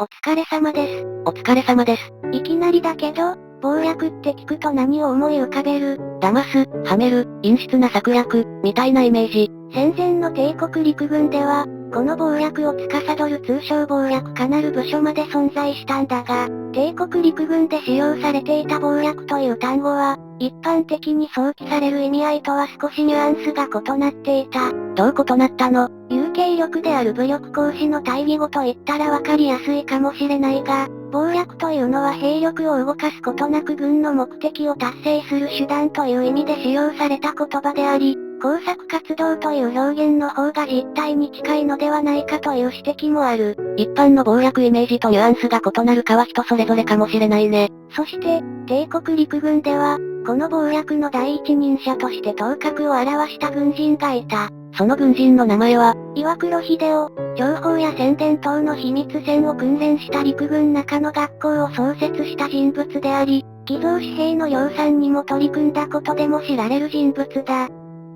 お疲れ様です。お疲れ様です。いきなりだけど、謀略って聞くと何を思い浮かべる？騙す、はめる、陰湿な策略、みたいなイメージ。戦前の帝国陸軍では、この謀略を司る通称謀略家なる部署まで存在したんだが、帝国陸軍で使用されていた謀略という単語は、一般的に想起される意味合いとは少しニュアンスが異なっていた。どう異なったの？有形力である武力行使の対義語と言ったらわかりやすいかもしれないが、謀略というのは兵力を動かすことなく軍の目的を達成する手段という意味で使用された言葉であり、工作活動という表現の方が実態に近いのではないかという指摘もある。一般の謀略イメージとニュアンスが異なるかは人それぞれかもしれないね。そして、帝国陸軍では、この謀略の第一人者として頭角を現した軍人がいた。その軍人の名前は、岩黒秀夫、情報や宣伝等の秘密戦を訓練した陸軍中野学校を創設した人物であり、寄贈紙幣の量産にも取り組んだことでも知られる人物だ。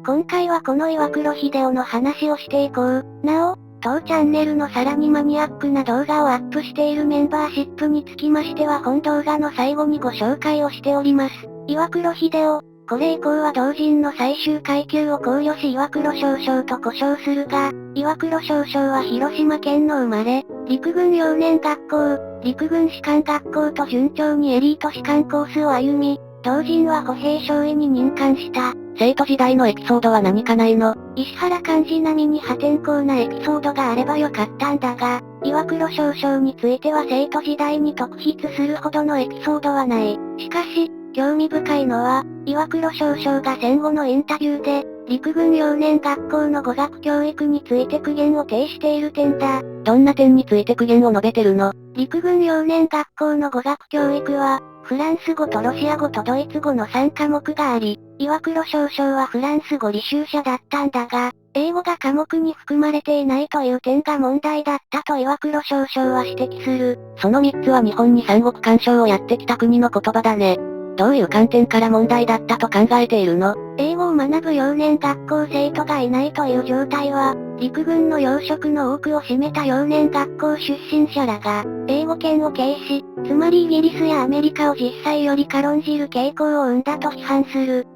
今回はこの岩黒秀夫の話をしていこう。なお、当チャンネルのさらにマニアックな動画をアップしているメンバーシップにつきましては本動画の最後にご紹介をしております。岩黒秀夫。これ以降は同人の最終階級を考慮し岩黒少将と呼称するが、岩黒少将は広島県の生まれ、陸軍幼年学校、陸軍士官学校と順調にエリート士官コースを歩み、同人は歩兵少尉に任官した。生徒時代のエピソードは何かないの？石原幹事並みに破天荒なエピソードがあればよかったんだが、岩黒少将については生徒時代に特筆するほどのエピソードはない。しかし、興味深いのは、岩黒少将が戦後のインタビューで、陸軍幼年学校の語学教育について苦言を呈している点だ。どんな点について苦言を述べてるの？陸軍幼年学校の語学教育は、フランス語とロシア語とドイツ語の3科目があり、岩黒少将はフランス語履修者だったんだが、英語が科目に含まれていないという点が問題だったと岩黒少将は指摘する。その3つは日本に三国干渉をやってきた国の言葉だね。どういう観点から問題だったと考えているの？英語を学ぶ幼年学校生徒がいないという状態は、陸軍の要職の多くを占めた幼年学校出身者らが、英語圏を軽視、つまりイギリスやアメリカを実際より軽んじる傾向を生んだと批判する。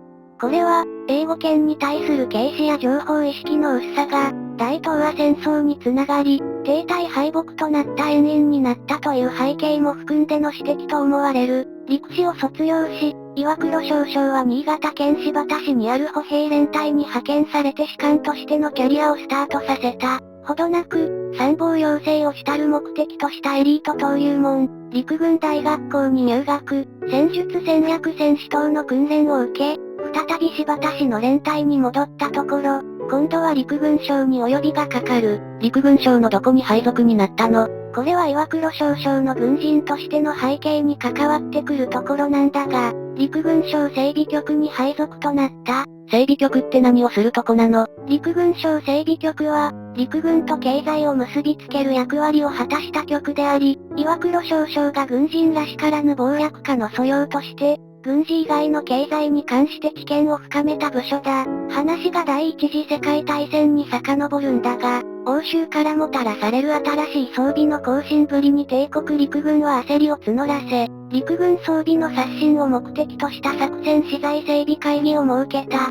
これは、英語圏に対する軽視や情報意識の薄さが、大東亜戦争につながり、停滞敗北となった遠因になったという背景も含んでの指摘と思われる。陸士を卒業し、岩黒少将は新潟県新発田市にある歩兵連隊に派遣されて士官としてのキャリアをスタートさせた。ほどなく、参謀養成を主たる目的としたエリート登竜門、陸軍大学校に入学、戦術戦略戦士等の訓練を受け、再び新発田市の連隊に戻ったところ、今度は陸軍省に及びがかかる。陸軍省のどこに配属になったの？これは岩黒少将の軍人としての背景に関わってくるところなんだが、陸軍省整備局に配属となった。整備局って何をするとこなの？陸軍省整備局は、陸軍と経済を結びつける役割を果たした局であり、岩黒少将が軍人らしからぬ謀略家の素養として、軍事以外の経済に関して知見を深めた部署だ。話が第一次世界大戦に遡るんだが、欧州からもたらされる新しい装備の更新ぶりに帝国陸軍は焦りを募らせ、陸軍装備の刷新を目的とした作戦資材整備会議を設けた。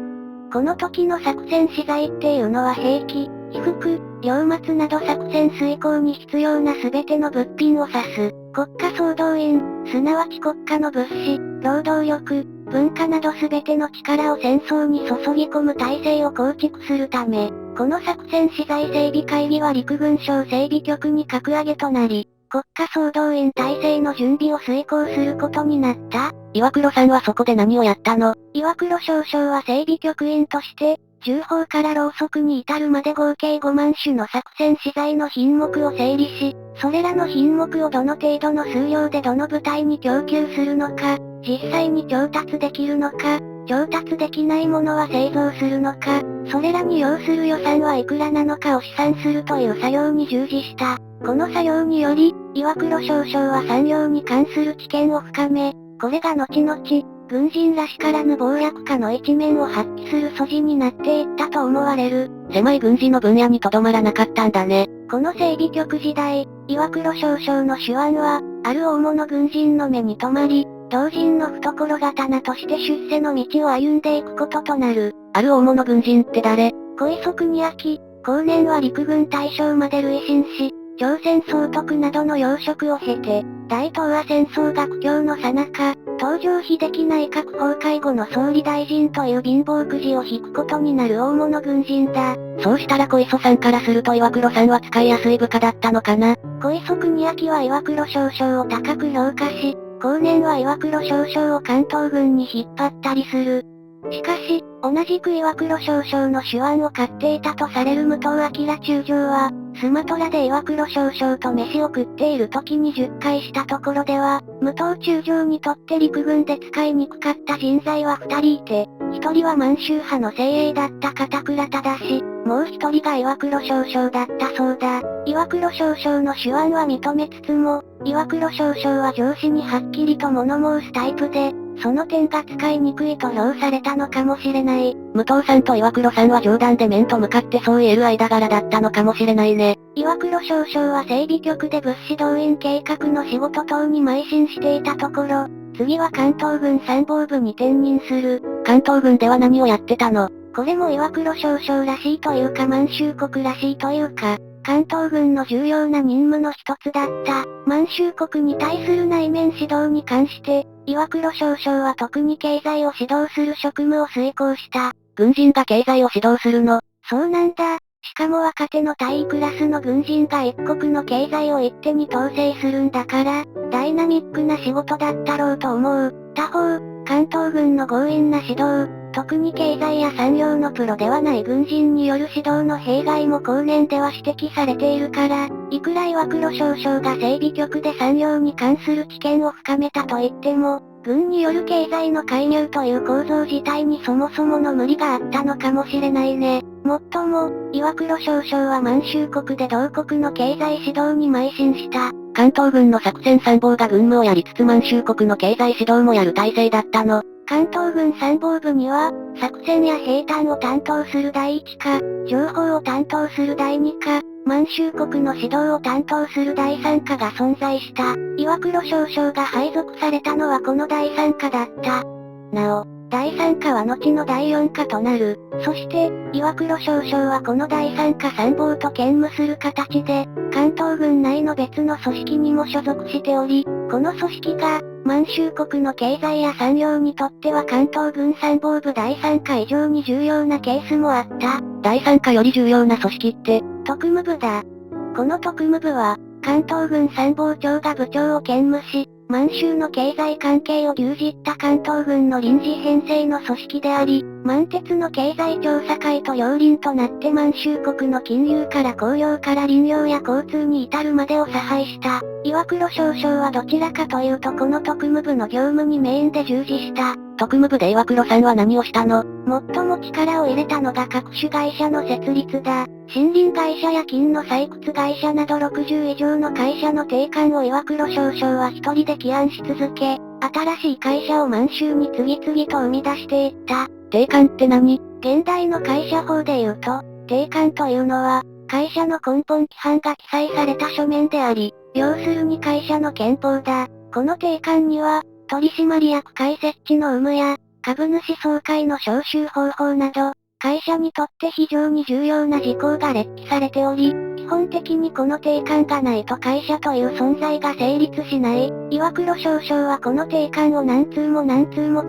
この時の作戦資材っていうのは兵器、被服、領末など作戦遂行に必要な全ての物品を指す。国家総動員、すなわち国家の物資、労働力、文化など全ての力を戦争に注ぎ込む体制を構築するため、この作戦資材整備会議は陸軍省整備局に格上げとなり、国家総動員体制の準備を遂行することになった。岩黒さんはそこで何をやったの？岩黒少将は整備局員として、銃砲からろうそくに至るまで合計5万種の作戦資材の品目を整理し、それらの品目をどの程度の数量でどの部隊に供給するのか、実際に調達できるのか、調達できないものは製造するのか、それらに要する予算はいくらなのかを試算するという作業に従事した。この作業により、岩黒少将は産業に関する知見を深め、これが後々、軍人らしからぬ謀略家の一面を発揮する素地になっていったと思われる。狭い軍事の分野にとどまらなかったんだね。この整備局時代、岩黒少将の手腕は、ある大物軍人の目に留まり、同人の懐刀として出世の道を歩んでいくこととなる。ある大物軍人って誰？小磯国明。後年は陸軍大将まで累進し、朝鮮総督などの要職を経て、大東亜戦争が苦境の最中、東条英機内閣崩壊後の総理大臣という貧乏くじを引くことになる大物軍人だ。そうしたら小磯さんからすると岩黒さんは使いやすい部下だったのかな？小磯国明は岩黒少将を高く評価し、後年は岩黒少将を関東軍に引っ張ったりする。しかし、同じく岩黒少将の手腕を買っていたとされる武藤明中将は、スマトラで岩黒少将と飯を食っている時に10回したところでは、武藤中将にとって陸軍で使いにくかった人材は2人いて、1人は満州派の精鋭だった片倉忠し、もう1人が岩黒少将だったそうだ。岩黒少将の手腕は認めつつも、岩黒少将は上司にはっきりと物申すタイプで、その点が使いにくいと評されたのかもしれない。武藤さんと岩黒さんは冗談で面と向かってそう言える間柄だったのかもしれないね。岩黒少将は整備局で物資動員計画の仕事等に邁進していたところ、次は関東軍参謀部に転任する。関東軍では何をやってたの？これも岩黒少将らしいというか満州国らしいというか、関東軍の重要な任務の一つだった。満州国に対する内面指導に関して、岩黒少将は特に経済を指導する職務を遂行した。軍人が経済を指導するの？そうなんだ。しかも若手の大尉クラスの軍人が一国の経済を一手に統制するんだから、ダイナミックな仕事だったろうと思う。他方、関東軍の強引な指導、特に経済や産業のプロではない軍人による指導の弊害も後年では指摘されているから、いくら岩黒少将が整備局で産業に関する知見を深めたと言っても、軍による経済の介入という構造自体にそもそもの無理があったのかもしれないね。もっとも、岩黒少将は満州国で同国の経済指導に邁進した。関東軍の作戦参謀が軍務をやりつつ満州国の経済指導もやる体制だったの？関東軍参謀部には、作戦や兵站を担当する第一課、情報を担当する第二課、満州国の指導を担当する第三課が存在した。岩黒少将が配属されたのはこの第三課だった。なお、第三課は後の第四課となる。そして、岩黒少将はこの第三課参謀と兼務する形で、関東軍内の別の組織にも所属しており、この組織が、満州国の経済や産業にとっては関東軍参謀部第三課以上に重要なケースもあった。第三課より重要な組織って？特務部だ。この特務部は、関東軍参謀長が部長を兼務し、満州の経済関係を牛耳った関東軍の臨時編成の組織であり、満鉄の経済調査会と両輪となって満州国の金融から工業から林業や交通に至るまでを差配した。岩黒少将はどちらかというとこの特務部の業務にメインで従事した。特務部で岩黒さんは何をしたの？最も力を入れたのが各種会社の設立だ。森林会社や金の採掘会社など60以上の会社の定款を岩黒少将は一人で起案し続け、新しい会社を満州に次々と生み出していった。定款って何？現代の会社法で言うと、定款というのは、会社の根本規範が記載された書面であり、要するに会社の憲法だ。この定款には、取締役会設置の有無や、株主総会の招集方法など、会社にとって非常に重要な事項が列記されており、基本的にこの定款がないと会社という存在が成立しない。岩黒少将はこの定款を何通も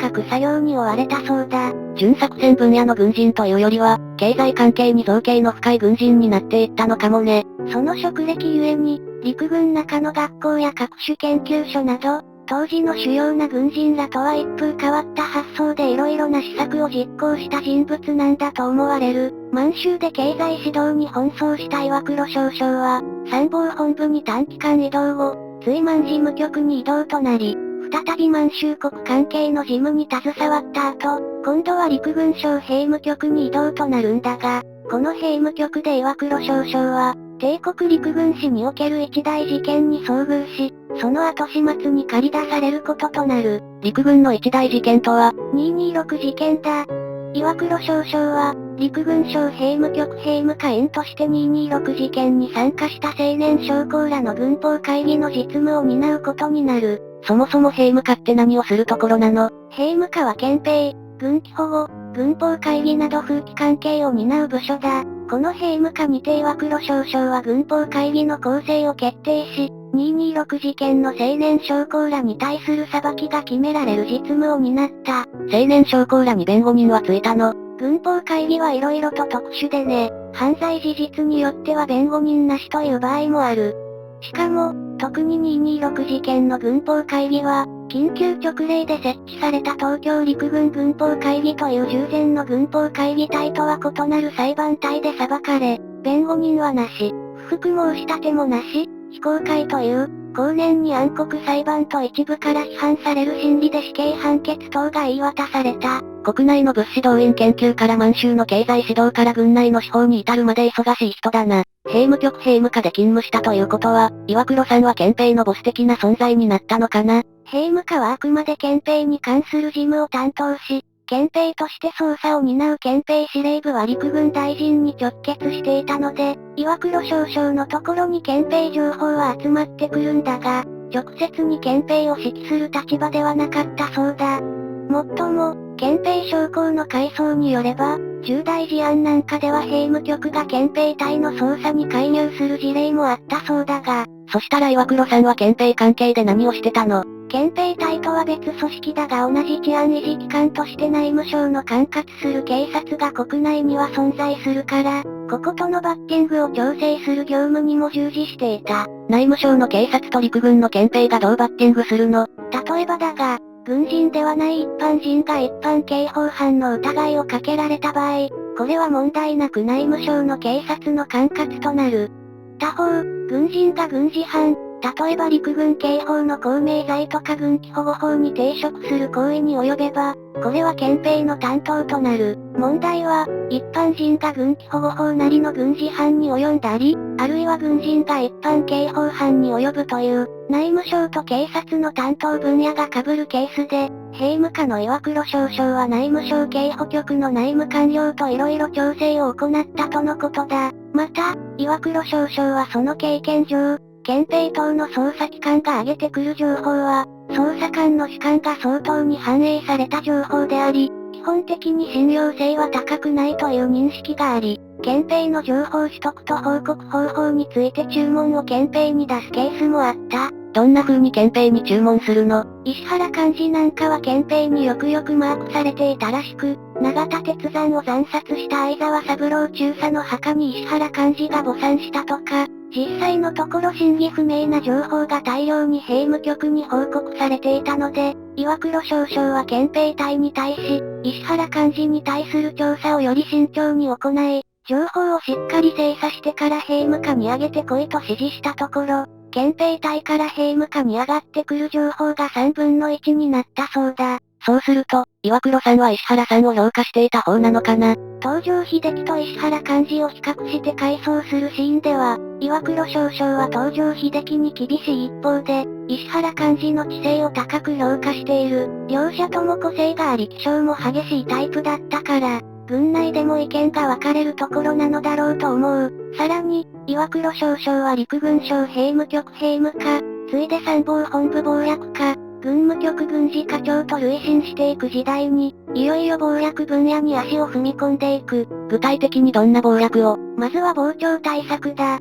書く作業に追われたそうだ。準作戦分野の軍人というよりは、経済関係に造詣の深い軍人になっていったのかもね。その職歴ゆえに、陸軍中の学校や各種研究所など、当時の主要な軍人らとは一風変わった発想で色々な施策を実行した人物なんだと思われる。満州で経済指導に奔走した岩黒少将は、参謀本部に短期間移動後、追満事務局に移動となり、再び満州国関係の事務に携わった後、今度は陸軍省兵務局に移動となるんだが、この兵務局で岩黒少将は、帝国陸軍史における一大事件に遭遇し、その後始末に駆り出されることとなる。陸軍の一大事件とは？ 226事件だ。岩黒少将は、陸軍省兵務局兵務課員として226事件に参加した青年将校らの軍法会議の実務を担うことになる。そもそも兵務課って何をするところなの？兵務課は憲兵、軍紀保護、軍法会議など風紀関係を担う部署だ。この兵務課にて岩黒少将は軍法会議の構成を決定し、226事件の青年将校らに対する裁きが決められる実務を担った。青年将校らに弁護人はついたの？軍法会議は色々と特殊でね、犯罪事実によっては弁護人なしという場合もある。しかも、特に226事件の軍法会議は、緊急直令で設置された東京陸軍軍法会議という従前の軍法会議体とは異なる裁判体で裁かれ、弁護人はなし、不服申し立てもなし、非公開という、後年に暗黒裁判と一部から批判される審理で死刑判決等が言い渡された。国内の物資動員研究から満州の経済指導から軍内の司法に至るまで忙しい人だな。兵務局兵務課で勤務したということは、岩黒さんは憲兵のボス的な存在になったのかな？兵務課はあくまで憲兵に関する事務を担当し、憲兵として捜査を担う憲兵司令部は陸軍大臣に直結していたので、岩黒少将のところに憲兵情報は集まってくるんだが、直接に憲兵を指揮する立場ではなかったそうだ。もっとも、憲兵将校の回想によれば、重大事案なんかでは兵務局が憲兵隊の捜査に介入する事例もあったそうだが、そしたら岩黒さんは憲兵関係で何をしてたの？憲兵隊とは別組織だが同じ治安維持機関として内務省の管轄する警察が国内には存在するから、こことのバッティングを調整する業務にも従事していた。内務省の警察と陸軍の憲兵がどうバッティングするの？例えばだが、軍人ではない一般人が一般刑法犯の疑いをかけられた場合、これは問題なく内務省の警察の管轄となる。他方、軍人が軍事犯、例えば陸軍刑法の公明罪とか軍紀保護法に抵触する行為に及べば、これは憲兵の担当となる。問題は、一般人が軍紀保護法なりの軍事犯に及んだり、あるいは軍人が一般刑法犯に及ぶという、内務省と警察の担当分野が被るケースで、兵務課の岩黒少将は内務省警保局の内務官僚と色々調整を行ったとのことだ。また、岩黒少将はその経験上、憲兵等の捜査機関が上げてくる情報は、捜査官の主観が相当に反映された情報であり、基本的に信用性は高くないという認識があり、憲兵の情報取得と報告方法について注文を憲兵に出すケースもあった。どんな風に憲兵に注文するの？石原幹事なんかは憲兵によくよくマークされていたらしく、永田鉄山を惨殺した相沢三郎中佐の墓に石原幹事が墓参したとか、実際のところ真偽不明な情報が大量に兵務局に報告されていたので、岩黒少将は憲兵隊に対し、石原幹事に対する調査をより慎重に行い、情報をしっかり精査してから兵務課に上げてこいと指示したところ、憲兵隊から兵務課に上がってくる情報が3分の1になったそうだ。そうすると、岩黒さんは石原さんを評価していた方なのかな？東条英機と石原幹事を比較して回想するシーンでは、岩黒少将は東条英機に厳しい一方で、石原幹事の知性を高く評価している。両者とも個性があり気性も激しいタイプだったから、軍内でも意見が分かれるところなのだろうと思う。さらに、岩黒少将は陸軍省兵務局兵務課、ついで参謀本部謀略課、軍務局軍事課長と累進していく時代に、いよいよ謀略分野に足を踏み込んでいく。具体的にどんな謀略を？まずは傍聴対策だ。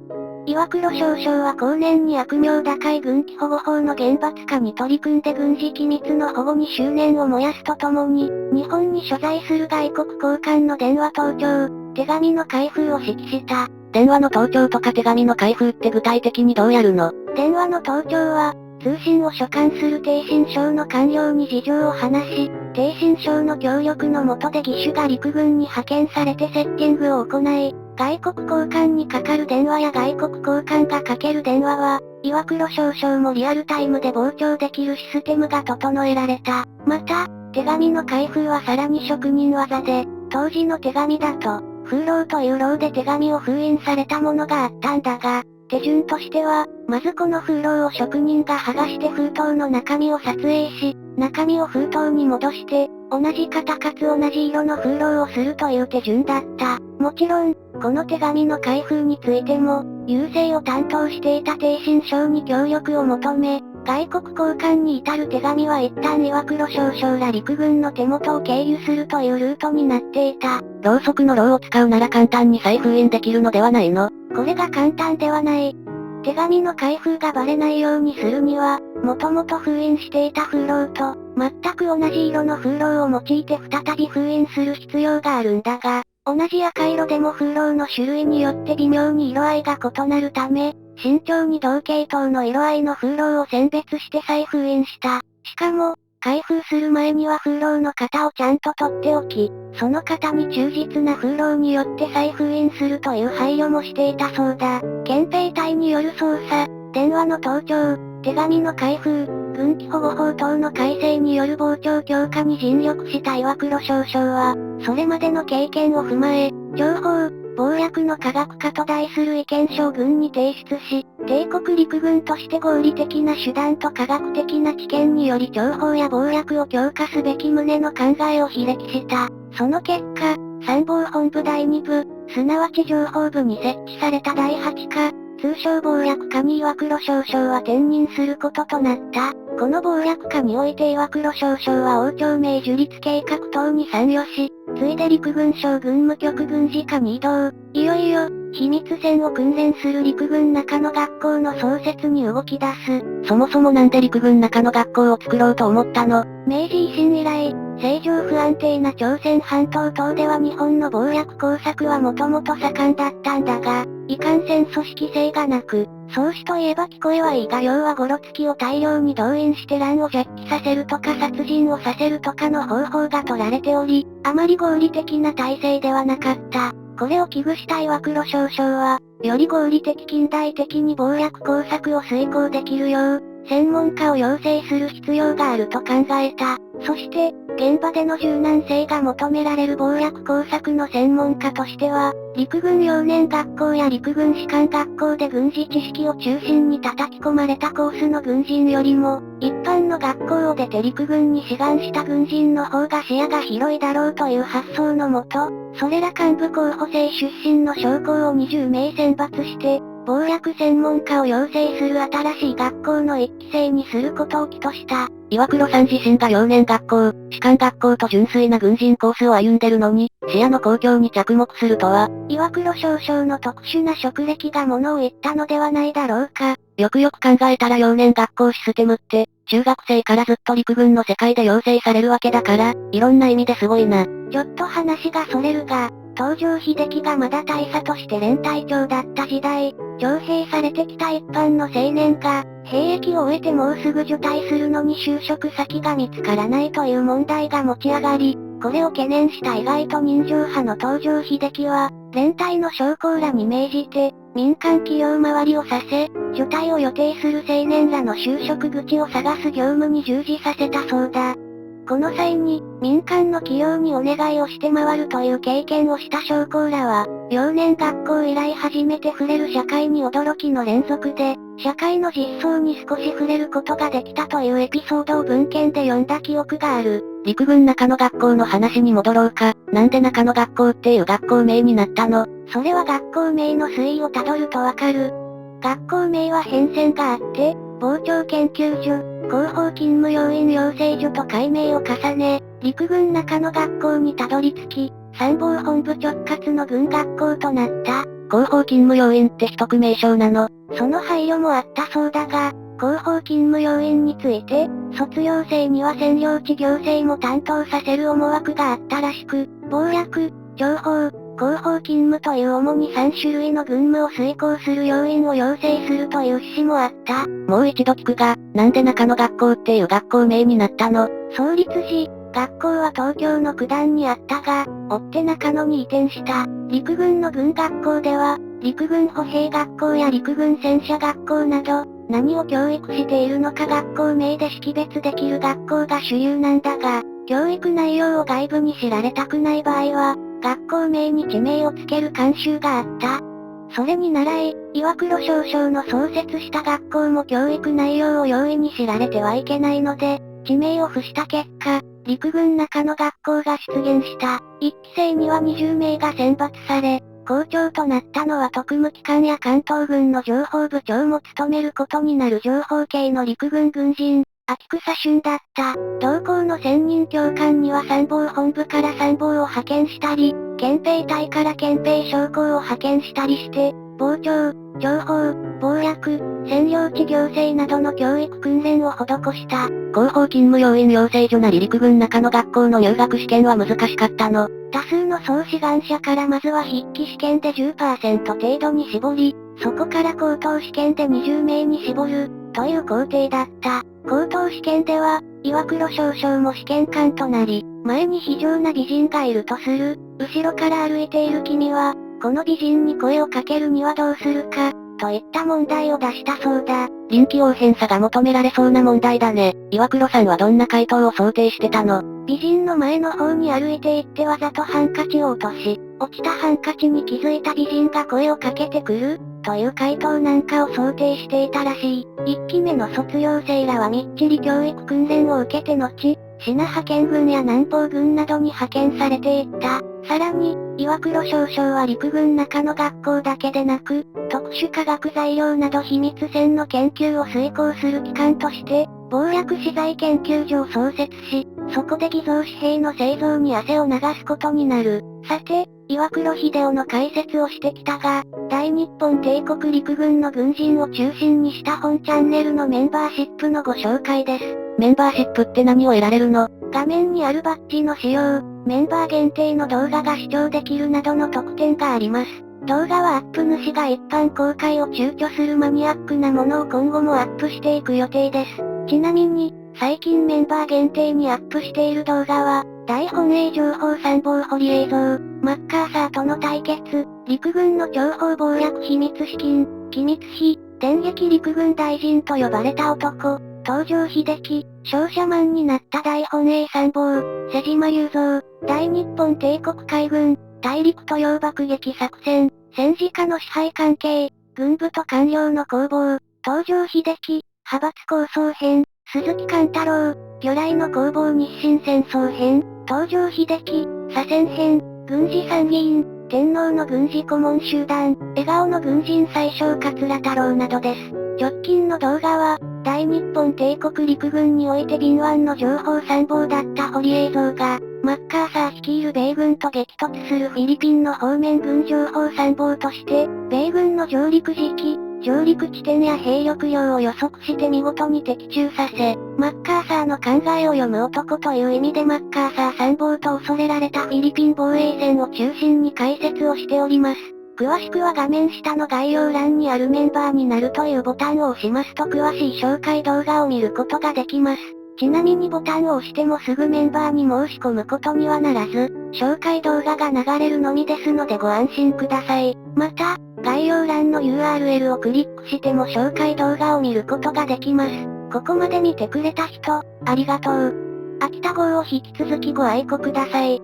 岩黒少将は後年に悪名高い軍紀保護法の厳罰化に取り組んで軍事機密の保護に執念を燃やすとともに、日本に所在する外国高官の電話盗聴、手紙の開封を指揮した。電話の盗聴とか手紙の開封って具体的にどうやるの？電話の盗聴は、通信を所管する逓信省の官僚に事情を話し、逓信省の協力の下で義手が陸軍に派遣されてセッティングを行い、外国高官にかかる電話や外国高官がかける電話は、岩黒少将もリアルタイムで傍聴できるシステムが整えられた。また、手紙の開封はさらに職人技で、当時の手紙だと、封漏という漏で手紙を封印されたものがあったんだが、手順としては、まずこの封漏を職人が剥がして封筒の中身を撮影し、中身を封筒に戻して、同じ型かつ同じ色の風浪をするという手順だった。もちろん、この手紙の開封についても、郵政を担当していた帝信省に協力を求め、外国交換に至る手紙は一旦岩黒少将ら陸軍の手元を経由するというルートになっていた。ろうそくのろうを使うなら簡単に再封印できるのではないの？これが簡単ではない。手紙の開封がバレないようにするには、もともと封印していた風浪と、全く同じ色の風浪を用いて再び封印する必要があるんだが、同じ赤色でも風浪の種類によって微妙に色合いが異なるため、慎重に同系統の色合いの風浪を選別して再封印した。しかも、開封する前には風浪の型をちゃんと取っておき、その型に忠実な風浪によって再封印するという配慮もしていたそうだ。憲兵隊による捜査、電話の盗聴、手紙の開封、軍機保護法等の改正による防潮強化に尽力した岩黒少将は、それまでの経験を踏まえ、情報、謀略の科学化と題する意見書を軍に提出し、帝国陸軍として合理的な手段と科学的な知見により情報や謀略を強化すべき旨の考えを披歴した。その結果、参謀本部第2部、すなわち情報部に設置された第8課、通称謀略課に岩黒少将は転任することとなった。この謀略課において岩黒少将は王朝命樹立計画等に参与し、ついで陸軍省軍務局軍事課に移動。いよいよ、秘密戦を訓練する陸軍中野学校の創設に動き出す。そもそもなんで陸軍中野学校を作ろうと思ったの？明治維新以来、政情不安定な朝鮮半島等では日本の謀略工作はもともと盛んだったんだが、いかんせん組織性がなく、総司といえば聞こえはいいが要はゴロツキを大量に動員して乱を弱起させるとか殺人をさせるとかの方法が取られており、あまり合理的な体制ではなかった。これを危惧した岩黒少将は、より合理的近代的に謀略工作を遂行できるよう、専門家を養成する必要があると考えた。そして、現場での柔軟性が求められる謀略工作の専門家としては、陸軍幼年学校や陸軍士官学校で軍事知識を中心に叩き込まれたコースの軍人よりも、一般の学校を出て陸軍に志願した軍人の方が視野が広いだろうという発想のもと、それら幹部候補生出身の将校を20名選抜して、謀略専門家を養成する新しい学校の一期生にすることを起とした。岩黒さん自身が幼年学校、士官学校と純粋な軍人コースを歩んでるのに、視野の公共に着目するとは、岩黒少将の特殊な職歴が物を言ったのではないだろうか。よくよく考えたら幼年学校システムって、中学生からずっと陸軍の世界で養成されるわけだから、いろんな意味ですごいな。ちょっと話がそれるが、東条英機がまだ大佐として連隊長だった時代、徴兵されてきた一般の青年が、兵役を終えてもうすぐ除隊するのに就職先が見つからないという問題が持ち上がり、これを懸念した意外と人情派の東条英機は、連隊の将校らに命じて、民間企業回りをさせ、除隊を予定する青年らの就職口を探す業務に従事させたそうだ。この際に、民間の企業にお願いをして回るという経験をした将校らは、幼年学校以来初めて触れる社会に驚きの連続で、社会の実相に少し触れることができたというエピソードを文献で読んだ記憶がある。陸軍中野学校の話に戻ろうか。なんで中野学校っていう学校名になったの？それは学校名の推移をたどるとわかる。学校名は変遷があって、防潮研究所、広報勤務要員養成所と改名を重ね、陸軍中野学校にたどり着き、参謀本部直轄の軍学校となった。広報勤務要員って取得名称なの？その配慮もあったそうだが、広報勤務要員について、卒業生には占領地行政も担当させる思惑があったらしく、謀略、情報、広報勤務という主に3種類の軍務を遂行する要員を養成するという趣旨もあった。もう一度聞くが、なんで中野学校っていう学校名になったの？創立時、学校は東京の九段にあったが、追って中野に移転した。陸軍の軍学校では、陸軍歩兵学校や陸軍戦車学校など、何を教育しているのか学校名で識別できる学校が主流なんだが、教育内容を外部に知られたくない場合は、学校名に地名をつける慣習があった。それに倣い、岩黒少将の創設した学校も教育内容を容易に知られてはいけないので、地名を付した結果、陸軍中野学校が出現した。1期生には20名が選抜され、校長となったのは特務機関や関東軍の情報部長も務めることになる情報系の陸軍軍人、秋草俊だった。同校の専任教官には参謀本部から参謀を派遣したり、憲兵隊から憲兵将校を派遣したりして、傍聴、情報、謀略、占領地行政などの教育訓練を施した。広報勤務要員養成所なり陸軍中野学校の入学試験は難しかったの。多数の総志願者からまずは筆記試験で 10% 程度に絞り、そこから口頭試験で20名に絞る、という工程だった。口頭試験では、岩黒少将も試験官となり、前に非常な美人がいるとする。後ろから歩いている君は、この美人に声をかけるにはどうするか、といった問題を出したそうだ。臨機応変さが求められそうな問題だね。岩黒さんはどんな回答を想定してたの？美人の前の方に歩いて行ってわざとハンカチを落とし、落ちたハンカチに気づいた美人が声をかけてくる、という回答なんかを想定していたらしい。1期目の卒業生らはみっちり教育訓練を受けて後、信派遣軍や南方軍などに派遣されていった。さらに、岩黒少将は陸軍中野学校だけでなく、特殊化学材料など秘密戦の研究を遂行する機関として、謀略資材研究所を創設し、そこで偽造紙幣の製造に汗を流すことになる。さて、岩黒秀夫の解説をしてきたが、大日本帝国陸軍の軍人を中心にした本チャンネルのメンバーシップのご紹介です。メンバーシップって何を得られるの？画面にあるバッジの使用、メンバー限定の動画が視聴できるなどの特典があります。動画はアップ主が一般公開を躊躇するマニアックなものを今後もアップしていく予定です。ちなみに、最近メンバー限定にアップしている動画は、大本営情報参謀堀映像、マッカーサーとの対決、陸軍の諜報謀略秘密資金、機密費、電撃陸軍大臣と呼ばれた男、東条英機、商社マンになった大本営参謀、瀬島雄三、大日本帝国海軍、大陸都洋爆撃作戦、戦時下の支配関係、軍部と官僚の攻防、東条英機、派閥構想編、鈴木貫太郎、魚雷の攻防日清戦争編、東条英機、左遷編、軍事参議院、天皇の軍事顧問集団、笑顔の軍人宰相桂太郎などです。直近の動画は、大日本帝国陸軍において敏腕の情報参謀だった堀映像が、マッカーサー率いる米軍と激突するフィリピンの方面軍情報参謀として、米軍の上陸時期、上陸地点や兵力量を予測して見事に的中させ、マッカーサーの考えを読む男という意味でマッカーサー参謀と恐れられたフィリピン防衛戦を中心に解説をしております。詳しくは画面下の概要欄にあるメンバーになるというボタンを押しますと詳しい紹介動画を見ることができます。ちなみにボタンを押してもすぐメンバーに申し込むことにはならず、紹介動画が流れるのみですのでご安心ください。また、概要欄の URL をクリックしても紹介動画を見ることができます。ここまで見てくれた人、ありがとう。秋田号を引き続きご愛顧ください。